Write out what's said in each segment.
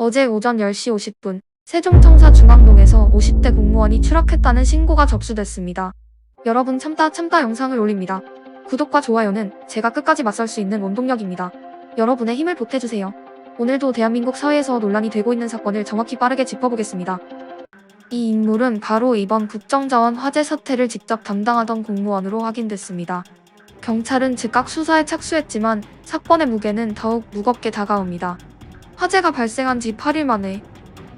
어제 오전 10시 50분 세종청사 중앙동에서 50대 공무원이 추락했다는 신고가 접수됐습니다. 여러분 참다 영상을 올립니다. 구독과 좋아요는 제가 끝까지 맞설 수 있는 원동력입니다. 여러분의 힘을 보태주세요. 오늘도 대한민국 사회에서 논란이 되고 있는 사건을 정확히 빠르게 짚어보겠습니다. 이 인물은 바로 이번 국정자원 화재 사태를 직접 담당하던 공무원으로 확인됐습니다. 경찰은 즉각 수사에 착수했지만 사건의 무게는 더욱 무겁게 다가옵니다. 화재가 발생한 지 8일 만에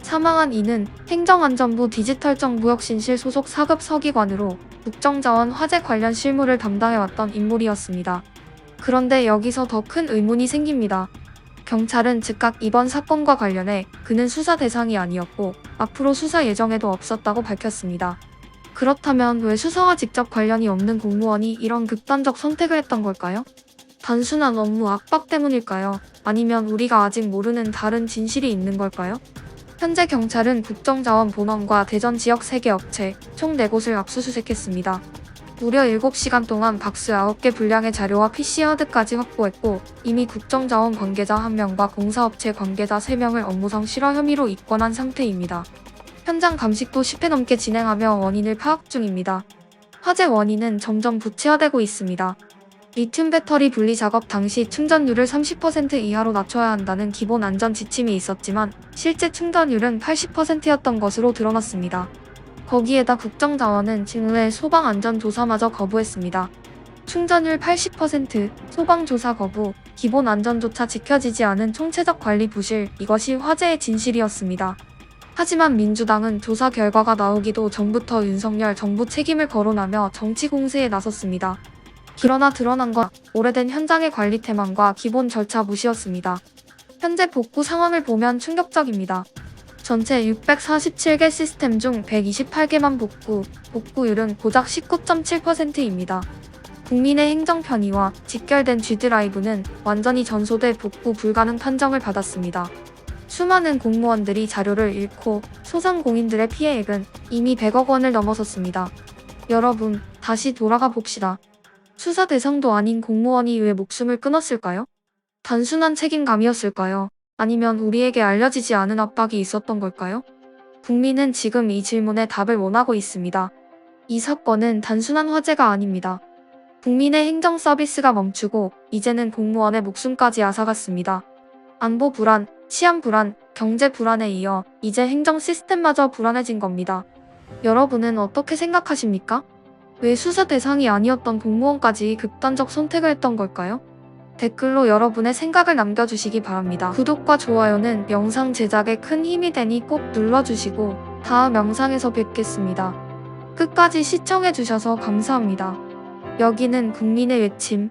사망한 이는 행정안전부 디지털정무혁신실 소속 4급 서기관으로 국정자원 화재 관련 실무를 담당해왔던 인물이었습니다. 그런데 여기서 더 큰 의문이 생깁니다. 경찰은 즉각 이번 사건과 관련해 그는 수사 대상이 아니었고 앞으로 수사 예정에도 없었다고 밝혔습니다. 그렇다면 왜 수사와 직접 관련이 없는 공무원이 이런 극단적 선택을 했던 걸까요? 단순한 업무 압박 때문일까요? 아니면 우리가 아직 모르는 다른 진실이 있는 걸까요? 현재 경찰은 국정자원본원과 대전 지역 3개 업체 총 4곳을 압수수색했습니다. 무려 7시간 동안 박스 9개 분량의 자료와 PC하드까지 확보했고 이미 국정자원 관계자 1명과 공사업체 관계자 3명을 업무상 실화 혐의로 입건한 상태입니다. 현장 감식도 10회 넘게 진행하며 원인을 파악 중입니다. 화재 원인은 점점 구체화되고 있습니다. 리튬 배터리 분리 작업 당시 충전율을 30% 이하로 낮춰야 한다는 기본 안전 지침이 있었지만 실제 충전율은 80%였던 것으로 드러났습니다. 거기에다 국정자원은 직무의 소방안전조사마저 거부했습니다. 충전율 80%, 소방조사 거부, 기본 안전조차 지켜지지 않은 총체적 관리 부실, 이것이 화재의 진실이었습니다. 하지만 민주당은 조사 결과가 나오기도 전부터 윤석열 정부 책임을 거론하며 정치 공세에 나섰습니다. 그러나 드러난 건 오래된 현장의 관리 태만과 기본 절차 무시였습니다. 현재 복구 상황을 보면 충격적입니다. 전체 647개 시스템 중 128개만 복구율은 고작 19.7%입니다. 국민의 행정 편의와 직결된 G드라이브는 완전히 전소돼 복구 불가능 판정을 받았습니다. 수많은 공무원들이 자료를 잃고 소상공인들의 피해액은 이미 100억 원을 넘어섰습니다. 여러분, 다시 돌아가 봅시다. 수사 대상도 아닌 공무원이 왜 목숨을 끊었을까요? 단순한 책임감이었을까요? 아니면 우리에게 알려지지 않은 압박이 있었던 걸까요? 국민은 지금 이 질문에 답을 원하고 있습니다. 이 사건은 단순한 화재가 아닙니다. 국민의 행정 서비스가 멈추고 이제는 공무원의 목숨까지 앗아갔습니다. 안보 불안, 치안 불안, 경제 불안에 이어 이제 행정 시스템마저 불안해진 겁니다. 여러분은 어떻게 생각하십니까? 왜 수사 대상이 아니었던 공무원까지 극단적 선택을 했던 걸까요? 댓글로 여러분의 생각을 남겨주시기 바랍니다. 구독과 좋아요는 영상 제작에 큰 힘이 되니 꼭 눌러주시고 다음 영상에서 뵙겠습니다. 끝까지 시청해주셔서 감사합니다. 여기는 국민의 외침